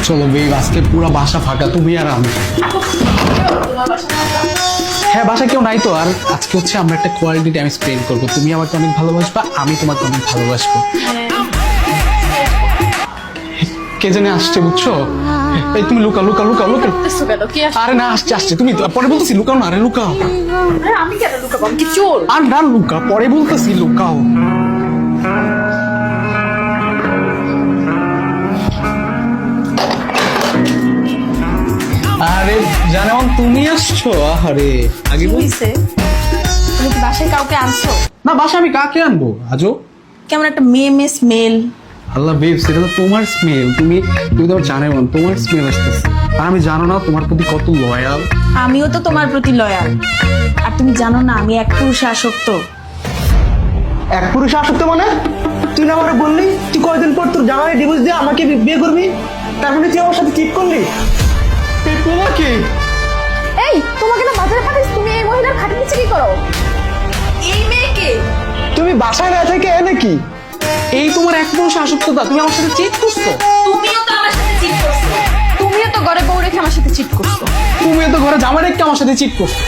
চলো বেব, আজকে পুরো বাসা ফাঁকা, তুমি আর আমি। হ্যাঁ, বাসা কেউ নাই তো। আর আজকে হচ্ছে আমরা একটা কোয়ালিটি টাইম স্পেন্ড করবো। তুমি আমাকে অনেক ভালোবাসবা, আমি তোমাকে অনেক ভালোবাসবো। কে জানে আসছে, বুঝছো? এই তুমি লুকাও লুকাও লুকাও লুকাও। আরে না, আসছে আসছে, তুমি পরে বলতেছি লুকাও না, আরে লুকাও। আমি কেন লুকাবো? আমি কি চোর? আর না লুকা, পরে বলতেছি লুকাও। আরে জানো তুমি আসছো? আরে আগে বল। তুমি কি বাসায় কাউকে আনছো? না, বাসা আমি কাকে আনবো আজও? কেমন একটা মেয়ে মেয়ে স্মেল। আল্লাহ বেব, সেটা তো তোমার স্মেল। তুমি তো জানো না তোমার স্মেল আসতেছে। আর আমি জানো না তোমার প্রতি কত লয়াল। আমিও তো তোমার প্রতি লয়াল। আর তুমি জানো না আমি এক পুরুষে আসক্ত। এক পুরুষে আসক্ত মানে? তুই না আমার বললি তুই কয়দিন পর তোর জামাই ডিভোর্স দিয়ে আমাকে বিয়ে করবি, তার মানে তুই আমার সাথে চিট করলি? তোমাকে এই তোমাকে না বাজারে পাঠাইছি, তুমি এই মহিলার খাটের নিচে কি করো? এই মেয়েকে তুমি বাসায় না থেকে এনে কি? এই তোমার এক পুরুষ আসক্ততা, তুমি আমার সাথে চিট করছো। তুমিও তো আমার সাথে চিট করছো। তুমিও তো ঘরে বউ রেখে আমার সাথে চিট করছো। তুমি তো ঘরে জামা রেখে আমার সাথে চিট করছো।